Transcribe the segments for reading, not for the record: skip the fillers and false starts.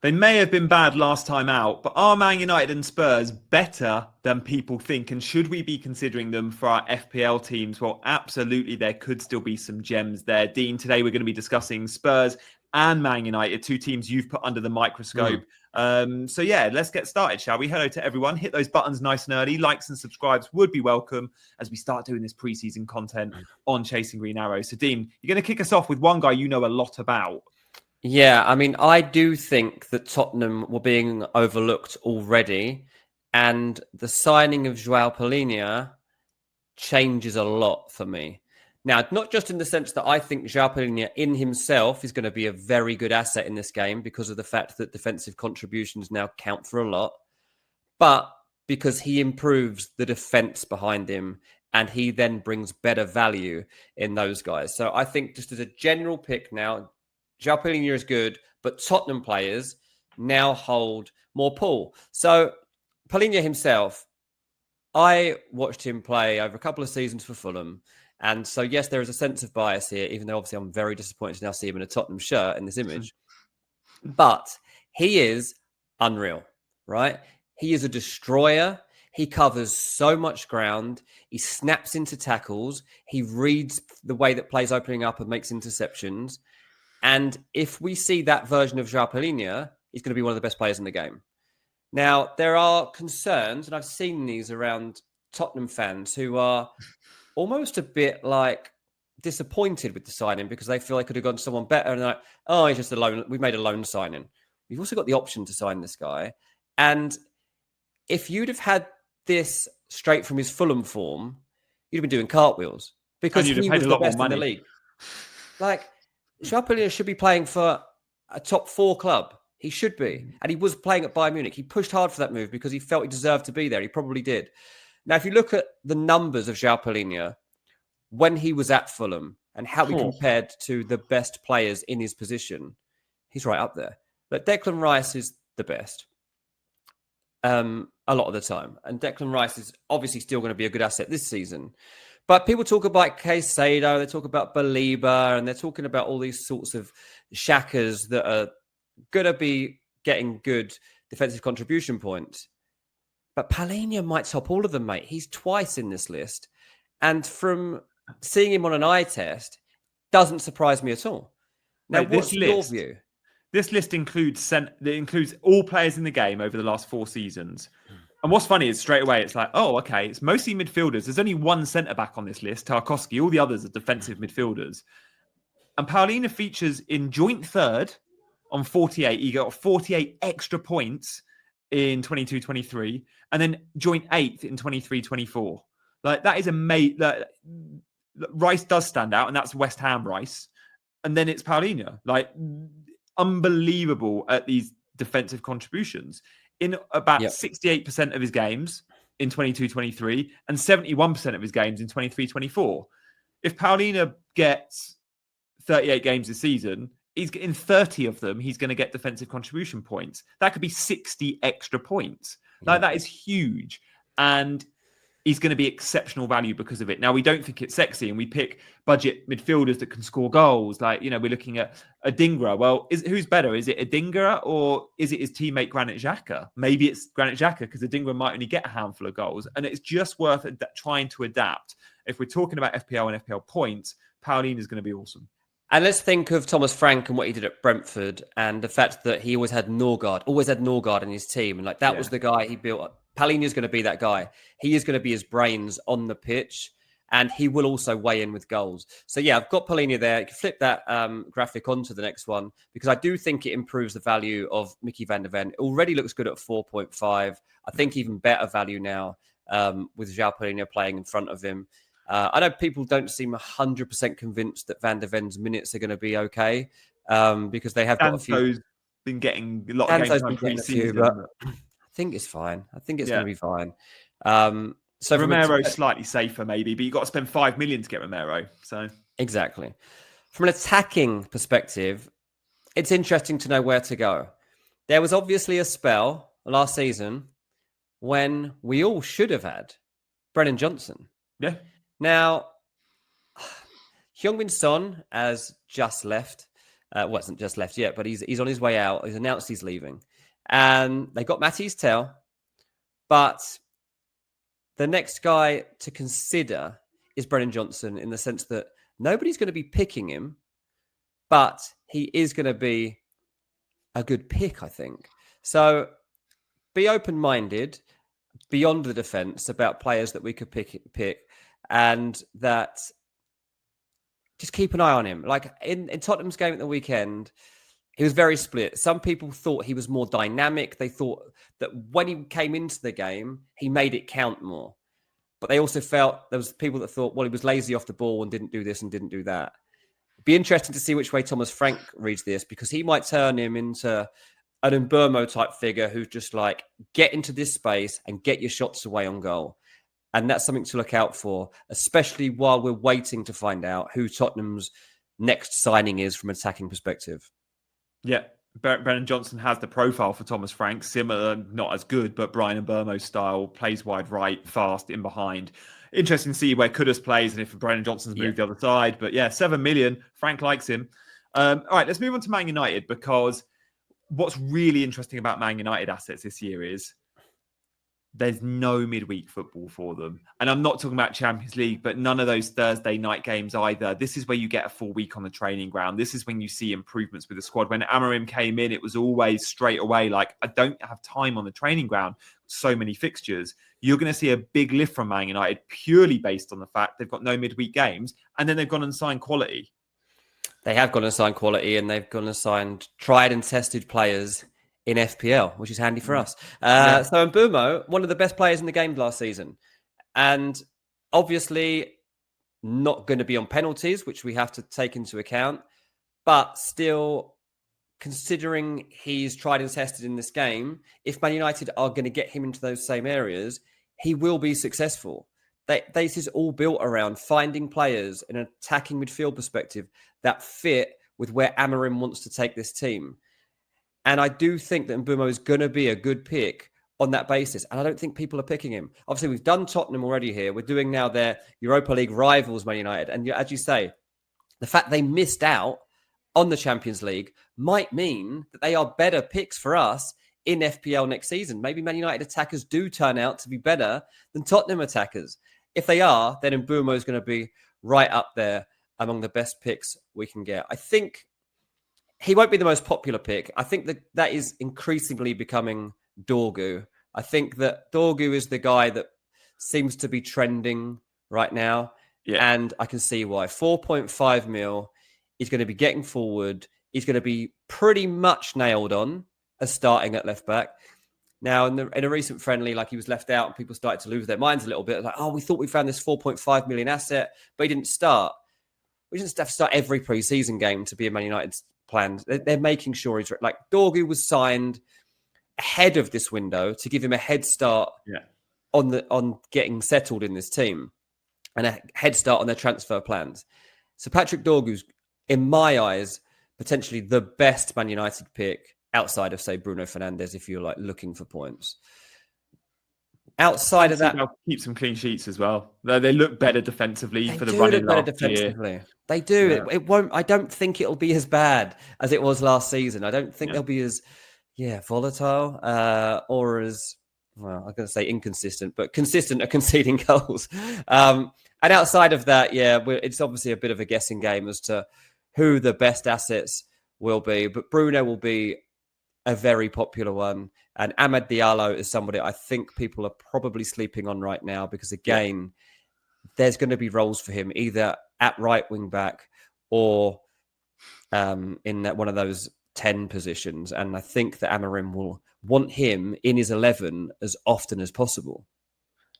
They may have been bad last time out, but are Man United and Spurs better than people think? And should we be considering them for our FPL teams? Well, absolutely, there could still be some gems there. Dean, today we're going to be discussing Spurs and Man United, two teams you've put under the microscope. So yeah, let's get started, shall we? Hello to everyone. Hit those buttons nice and early. Likes and subscribes would be welcome as we start doing this preseason content on Chasing Green Arrow. So Dean, you're going to kick us off with one guy you know a lot about. Yeah, I mean, I do think that Tottenham were being overlooked already, and the signing of Joao Palhinha changes a lot for me. Now, not just in the sense that I think Joao Palhinha in himself is going to be a very good asset in this game because of the fact that defensive contributions now count for a lot, but because he improves the defense behind him and he then brings better value in those guys. So I think just as a general pick now, Joao Palhinha is good, but Tottenham players now hold more pull. So Palhinha himself, I watched him play over a couple of seasons for Fulham. And so, yes, there is a sense of bias here, even though obviously I'm very disappointed to now see him in a Tottenham shirt in this image. But he is unreal, right? He is a destroyer. He covers so much ground. He snaps into tackles. He reads the way that play's opening up and makes interceptions. And if we see that version of Joao Palhinha, he's going to be one of the best players in the game. Now, there are concerns, and I've seen these around Tottenham fans who are almost a bit like disappointed with the signing because they feel they could have gone to someone better. And they're like, oh, he's just a loan. We've made a loan signing. We've also got the option to sign this guy. And if you'd have had this straight from his Fulham form, you'd have been doing cartwheels because he was the best in the league. Like, Joao Palhinha should be playing for a top 4 club. He should be. And he was playing at Bayern Munich. He pushed hard for that move because he felt he deserved to be there. He probably did. Now, if you look at the numbers of Joao Palhinha when he was at Fulham and how he compared to the best players in his position, he's right up there. But Declan Rice is the best a lot of the time. And Declan Rice is obviously still going to be a good asset this season. But people talk about Caicedo, they talk about Baliba, and they're talking about all these sorts of shackers that are going to be getting good defensive contribution points. But Palhinha might top all of them, mate. He's twice in this list. And from seeing him on an eye test, doesn't surprise me at all. Now, what's your view? This list includes all players in the game over the last 4 seasons. And what's funny is straight away, it's like, oh, okay, it's mostly midfielders. There's only one centre-back on this list, Tarkowski. All the others are defensive midfielders. And Palhinha features in joint third on 48. He got 48 extra points in 22-23. And then joint 8th in 23-24. Like, that is Rice does stand out, and that's West Ham Rice. And then it's Palhinha. Like, unbelievable at these defensive contributions. In about 68% of his games in 22-23 and 71% of his games in 23-24. If Palhinha gets 38 games this season, he's in 30 of them, he's going to get defensive contribution points. That could be 60 extra points. Like, that is huge. And he's going to be exceptional value because of it. Now, we don't think it's sexy and we pick budget midfielders that can score goals. Like, we're looking at Adingra. Well, who's better? Is it Adingra or is it his teammate Granit Xhaka? Maybe it's Granit Xhaka because Adingra might only get a handful of goals. And it's just worth trying to adapt. If we're talking about FPL and FPL points, Palhinha is going to be awesome. And let's think of Thomas Frank and what he did at Brentford and the fact that he always had Norgard in his team. And that was the guy he built up. Palhinha is going to be that guy. He is going to be his brains on the pitch, and he will also weigh in with goals. So, yeah, I've got Palhinha there. You can flip that graphic onto the next one because I do think it improves the value of Mickey van der Ven. It already looks good at 4.5. I think even better value now with Joao Palhinha playing in front of him. I know people don't seem 100% convinced that Van der Ven's minutes are going to be okay because they have got a few. Been getting a lot of game time pre-season, but I think it's fine. I think it's going to be fine. So Romero's slightly safer, maybe, but you've got to spend 5 million to get Romero. So exactly. From an attacking perspective, it's interesting to know where to go. There was obviously a spell last season when we all should have had Brennan Johnson. Yeah. Now, Heung-min Son has just left. Wasn't just left yet, but he's on his way out. He's announced he's leaving. And they got Matty's Tell, but the next guy to consider is Brennan Johnson, in the sense that nobody's going to be picking him, but he is going to be a good pick, I think. So be open-minded beyond the defence about players that we could pick, and that just keep an eye on him. Like in Tottenham's game at the weekend, he was very split. Some people thought he was more dynamic. They thought that when he came into the game, he made it count more. But they also felt there was people that thought, well, he was lazy off the ball and didn't do this and didn't do that. It'd be interesting to see which way Thomas Frank reads this, because he might turn him into an Mbeumo type figure who's just like, get into this space and get your shots away on goal. And that's something to look out for, especially while we're waiting to find out who Tottenham's next signing is from an attacking perspective. Yeah, Brennan Johnson has the profile for Thomas Frank, similar, not as good, but Bryan Mbeumo style, plays wide right, fast, in behind. Interesting to see where Kudus plays and if Brennan Johnson's moved the other side. But yeah, 7 million. Frank likes him. All right, let's move on to Man United, because what's really interesting about Man United assets this year is there's no midweek football for them. And I'm not talking about Champions League, but none of those Thursday night games either. This is where you get a full week on the training ground. This is when you see improvements with the squad. When Amorim came in, it was always straight away like, I don't have time on the training ground. So many fixtures. You're going to see a big lift from Man United purely based on the fact they've got no midweek games, and then they've gone and signed quality. They have gone and signed quality, and they've gone and signed tried and tested players in FPL, which is handy for us. So Mbeumo, one of the best players in the game last season, and obviously not going to be on penalties, which we have to take into account, but still, considering he's tried and tested in this game, if Man United are going to get him into those same areas, he will be successful. This is all built around finding players in an attacking midfield perspective that fit with where Amorim wants to take this team. And I do think that Mbeumo is going to be a good pick on that basis. And I don't think people are picking him. Obviously, we've done Tottenham already here. We're doing now their Europa League rivals, Man United. And as you say, the fact they missed out on the Champions League might mean that they are better picks for us in FPL next season. Maybe Man United attackers do turn out to be better than Tottenham attackers. If they are, then Mbeumo is going to be right up there among the best picks we can get. I think he won't be the most popular pick. I think that is increasingly becoming Dorgu. I think that Dorgu is the guy that seems to be trending right now. Yeah. And I can see why. 4.5 mil. He's going to be getting forward. He's going to be pretty much nailed on as starting at left back. Now, in a recent friendly, like he was left out and people started to lose their minds a little bit. Like, oh, we thought we found this 4.5 million asset, but he didn't start. We didn't have to start every pre-season game to be a Man United's plan. They're making sure he's... Like, Dorgu was signed ahead of this window to give him a head start on getting settled in this team and a head start on their transfer plans. So Patrick Dorgu's, in my eyes, potentially the best Man United pick outside of, say, Bruno Fernandes, if you're like looking for points. Outside of that, they'll keep some clean sheets as well. They look better defensively for the running last year. They do. Yeah. It won't. I don't think it'll be as bad as it was last season. I don't think they'll be as volatile or as well. I'm going to say inconsistent, but consistent at conceding goals. And outside of that, it's obviously a bit of a guessing game as to who the best assets will be. But Bruno will be a very popular one. And Amad Diallo is somebody I think people are probably sleeping on right now because, again, there's going to be roles for him either at right wing back or in one of those 10 positions. And I think that Amorim will want him in his 11 as often as possible.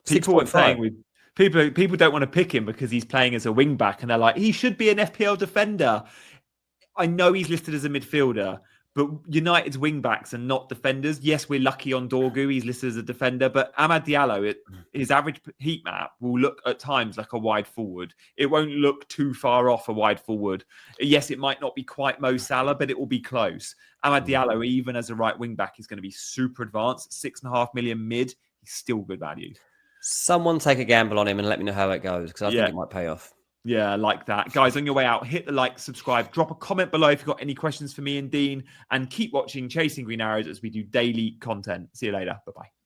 People don't want to pick him because he's playing as a wing back and they're like, he should be an FPL defender. I know he's listed as a midfielder, but United's wing-backs are not defenders. Yes, we're lucky on Dorgu. He's listed as a defender. But Amad Diallo, his average heat map will look at times like a wide forward. It won't look too far off a wide forward. Yes, it might not be quite Mo Salah, but it will be close. Amad Diallo, even as a right wing-back, is going to be super advanced. 6.5 million mid. He's still good value. Someone take a gamble on him and let me know how it goes because I think it might pay off. Yeah, I like that. Guys, on your way out, hit the like, subscribe, drop a comment below if you've got any questions for me and Dean, and keep watching Chasing Green Arrows as we do daily content. See you later. Bye-bye.